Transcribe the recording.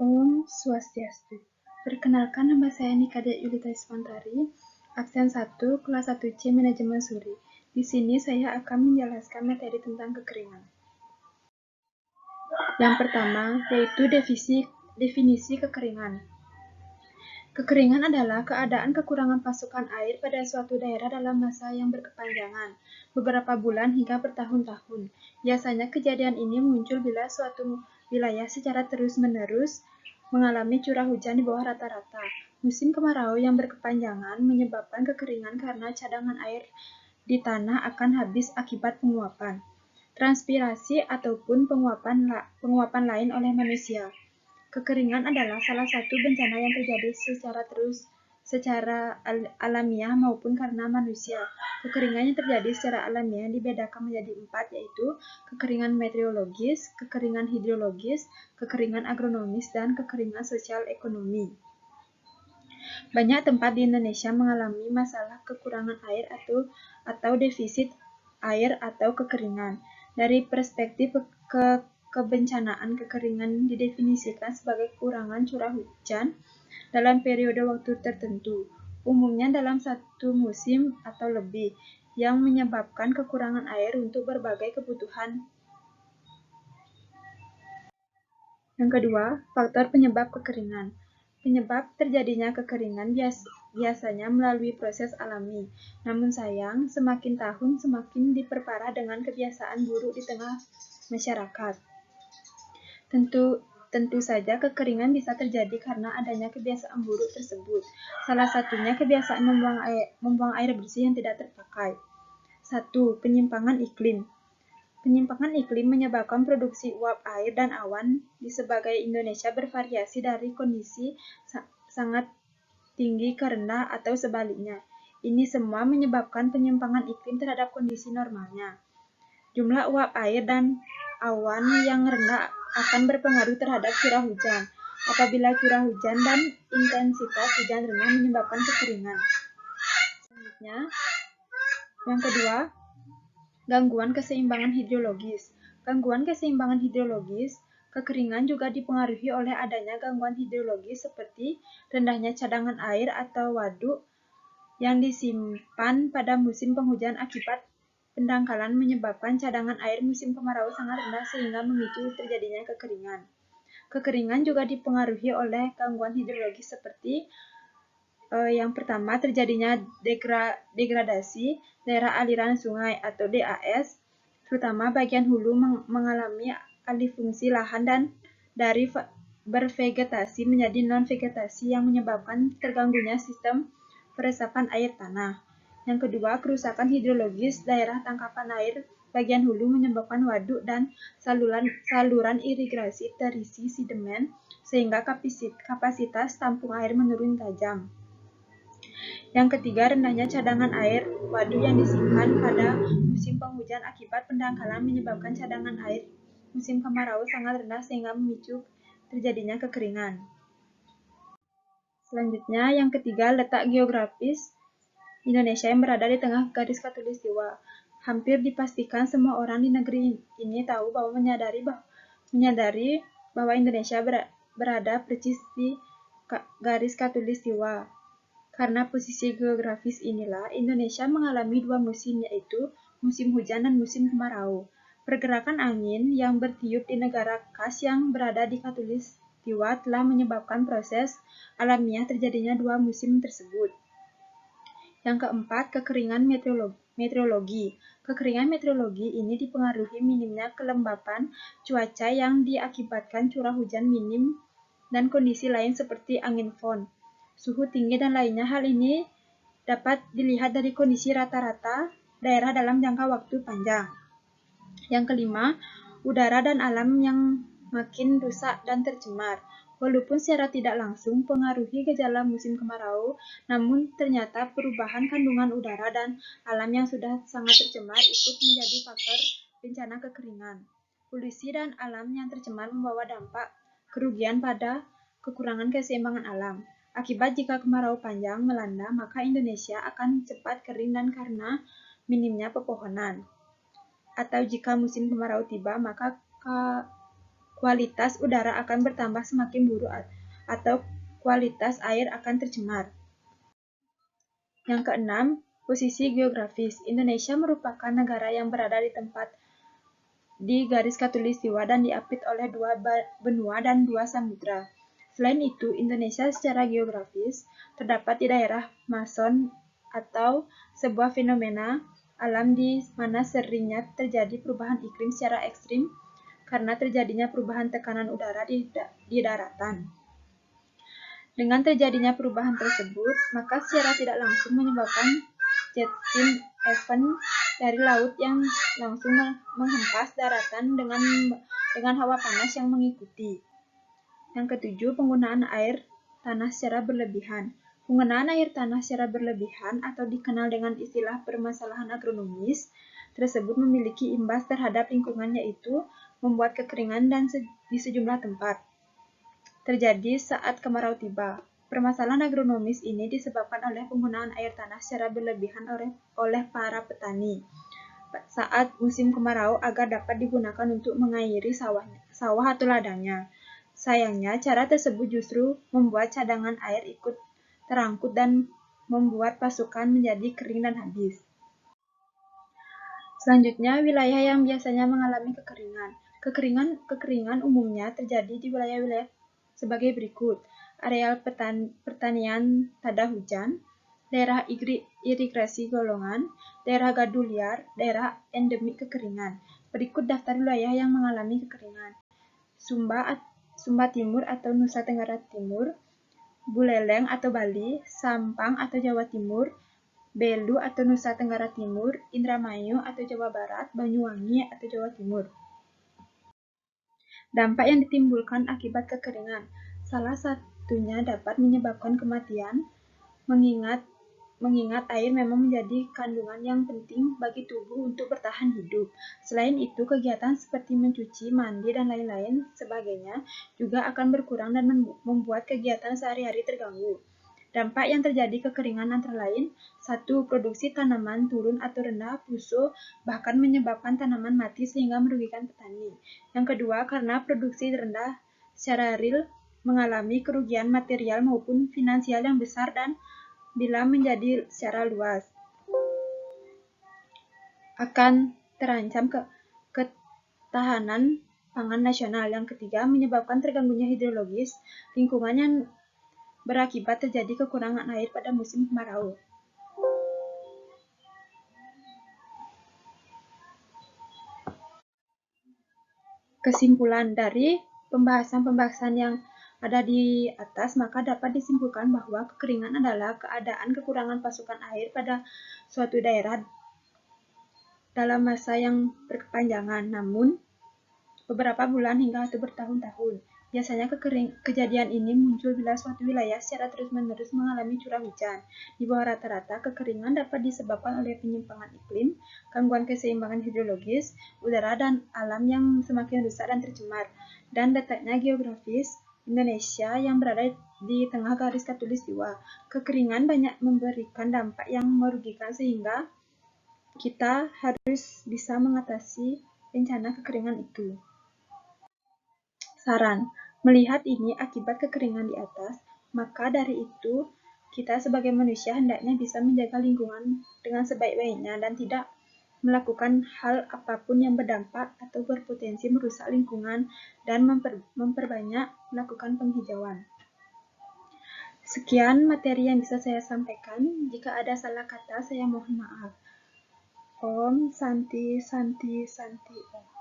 Om Swastiastu. Perkenalkan, nama saya Nikade Yulita Iswantari, absen 1, kelas 1C Manajemen Suri. Di sini saya akan menjelaskan materi tentang kekeringan. Yang pertama, yaitu definisi kekeringan. Kekeringan adalah keadaan kekurangan pasokan air pada suatu daerah dalam masa yang berkepanjangan, beberapa bulan hingga bertahun-tahun. Biasanya kejadian ini muncul bila suatu wilayah secara terus-menerus mengalami curah hujan di bawah rata-rata. Musim kemarau yang berkepanjangan menyebabkan kekeringan karena cadangan air di tanah akan habis akibat penguapan, transpirasi ataupun penguapan lain oleh manusia. Kekeringan adalah salah satu bencana yang terjadi secara alamiah maupun karena manusia. Kekeringan yang terjadi secara alamiah dibedakan menjadi 4, yaitu kekeringan meteorologis, kekeringan hidrologis, kekeringan agronomis, dan kekeringan sosial ekonomi. Banyak tempat di Indonesia mengalami masalah kekurangan air atau defisit air atau kekeringan. Dari perspektif kebencanaan, kekeringan didefinisikan sebagai kekurangan curah hujan dalam periode waktu tertentu, umumnya dalam satu musim atau lebih, yang menyebabkan kekurangan air untuk berbagai kebutuhan. Yang kedua, faktor penyebab kekeringan. Penyebab terjadinya kekeringan biasanya melalui proses alami. Namun sayang, semakin tahun semakin diperparah dengan kebiasaan buruk di tengah masyarakat. Tentu saja kekeringan bisa terjadi karena adanya kebiasaan buruk tersebut. Salah satunya kebiasaan membuang air bersih yang tidak terpakai. 1. Penyimpangan iklim. Penyimpangan iklim menyebabkan produksi uap air dan awan di sebagai Indonesia bervariasi dari kondisi sangat tinggi ke rendah atau sebaliknya. Ini semua menyebabkan penyimpangan iklim terhadap kondisi normalnya. Jumlah uap air dan awan yang rendah akan berpengaruh terhadap curah hujan. Apabila curah hujan dan intensitas hujan rendah menyebabkan kekeringan. Selanjutnya, yang kedua, gangguan keseimbangan hidrologis. Gangguan keseimbangan hidrologis, kekeringan juga dipengaruhi oleh adanya gangguan hidrologis seperti rendahnya cadangan air atau waduk yang disimpan pada musim penghujan akibat pendangkalan menyebabkan cadangan air musim kemarau sangat rendah sehingga memicu terjadinya kekeringan. Kekeringan juga dipengaruhi oleh gangguan hidrologis seperti yang pertama, terjadinya degradasi daerah aliran sungai atau DAS, terutama bagian hulu mengalami alih fungsi lahan dan dari bervegetasi menjadi non-vegetasi yang menyebabkan terganggunya sistem peresapan air tanah. Yang kedua, kerusakan hidrologis daerah tangkapan air bagian hulu menyebabkan waduk dan saluran irigasi terisi sedimen sehingga kapasitas tampung air menurun tajam. Yang ketiga, rendahnya cadangan air waduk yang disimpan pada musim penghujan akibat pendangkalan menyebabkan cadangan air musim kemarau sangat rendah sehingga memicu terjadinya kekeringan. Selanjutnya, yang ketiga, letak geografis Indonesia yang berada di tengah garis khatulistiwa. Hampir dipastikan semua orang di negeri ini tahu bahwa menyadari bahwa Indonesia berada persis di garis khatulistiwa. Karena posisi geografis inilah, Indonesia mengalami 2 musim, yaitu musim hujan dan musim kemarau. Pergerakan angin yang bertiup di negara khas yang berada di khatulistiwa telah menyebabkan proses alamiah terjadinya 2 musim tersebut. Yang keempat, kekeringan meteorologi. Kekeringan meteorologi ini dipengaruhi minimnya kelembapan cuaca yang diakibatkan curah hujan minim dan kondisi lain seperti angin fon, suhu tinggi, dan lainnya. Hal ini dapat dilihat dari kondisi rata-rata daerah dalam jangka waktu panjang. Yang kelima, udara dan alam yang makin rusak dan tercemar. Walaupun secara tidak langsung pengaruhi gejala musim kemarau, namun ternyata perubahan kandungan udara dan alam yang sudah sangat tercemar ikut menjadi faktor bencana kekeringan. Polusi dan alam yang tercemar membawa dampak kerugian pada kekurangan keseimbangan alam. Akibat jika kemarau panjang melanda, maka Indonesia akan cepat kering dan karena minimnya pepohonan. Atau jika musim kemarau tiba, maka kualitas udara akan bertambah semakin buruk atau kualitas air akan tercemar. Yang keenam, posisi geografis. Indonesia merupakan negara yang berada di garis khatulistiwa dan diapit oleh 2 benua dan 2 samudra. Selain itu, Indonesia secara geografis terdapat di daerah Mason atau sebuah fenomena alam di mana seringnya terjadi perubahan iklim secara ekstrim karena terjadinya perubahan tekanan udara di daratan. Dengan terjadinya perubahan tersebut, maka secara tidak langsung menyebabkan jet stream event dari laut yang langsung menghempas daratan dengan hawa panas yang mengikuti. Yang ketujuh, penggunaan air tanah secara berlebihan. Penggunaan air tanah secara berlebihan atau dikenal dengan istilah permasalahan agronomis tersebut memiliki imbas terhadap lingkungan, yaitu membuat kekeringan di sejumlah tempat terjadi saat kemarau tiba. Permasalahan agronomis ini disebabkan oleh penggunaan air tanah secara berlebihan oleh para petani saat musim kemarau agar dapat digunakan untuk mengairi sawah atau ladangnya. Sayangnya, cara tersebut justru membuat cadangan air ikut terangkut dan membuat pasokan menjadi kering dan habis. Selanjutnya, wilayah yang biasanya mengalami kekeringan. Kekeringan umumnya terjadi di wilayah-wilayah sebagai berikut: areal pertanian tada hujan, daerah irigasi golongan, daerah gadu liar, daerah endemik kekeringan. Berikut daftar wilayah yang mengalami kekeringan: Sumba Timur atau Nusa Tenggara Timur, Buleleng atau Bali, Sampang atau Jawa Timur, Belu atau Nusa Tenggara Timur, Indramayu atau Jawa Barat, Banyuwangi atau Jawa Timur. Dampak yang ditimbulkan akibat kekeringan. Salah satunya dapat menyebabkan kematian, mengingat air memang menjadi kandungan yang penting bagi tubuh untuk bertahan hidup. Selain itu, kegiatan seperti mencuci, mandi, dan lain-lain sebagainya juga akan berkurang dan membuat kegiatan sehari-hari terganggu. Dampak yang terjadi kekeringan antara lain: 1. Produksi tanaman turun atau rendah, pusuh, bahkan menyebabkan tanaman mati sehingga merugikan petani. Yang kedua, karena produksi rendah secara real mengalami kerugian material maupun finansial yang besar dan bila menjadi secara luas akan terancam ketahanan pangan nasional. Yang ketiga, menyebabkan terganggunya hidrologis lingkungan yang berakibat terjadi kekurangan air pada musim kemarau. Kesimpulan dari pembahasan yang ada di atas, maka dapat disimpulkan bahwa kekeringan adalah keadaan kekurangan pasokan air pada suatu daerah dalam masa yang berkepanjangan, namun beberapa bulan hingga atau bertahun-tahun. Biasanya kejadian ini muncul bila suatu wilayah secara terus-menerus mengalami curah hujan di bawah rata-rata. Kekeringan dapat disebabkan oleh penyimpangan iklim, gangguan keseimbangan hidrologis, udara dan alam yang semakin rusak dan tercemar, dan letaknya geografis Indonesia yang berada di tengah garis khatulistiwa. Kekeringan banyak memberikan dampak yang merugikan sehingga kita harus bisa mengatasi bencana kekeringan itu. Saran: melihat ini akibat kekeringan di atas, maka dari itu kita sebagai manusia hendaknya bisa menjaga lingkungan dengan sebaik-baiknya dan tidak melakukan hal apapun yang berdampak atau berpotensi merusak lingkungan dan memperbanyak melakukan penghijauan. Sekian materi yang bisa saya sampaikan. Jika ada salah kata, saya mohon maaf. Om Santi Santi Santi Om.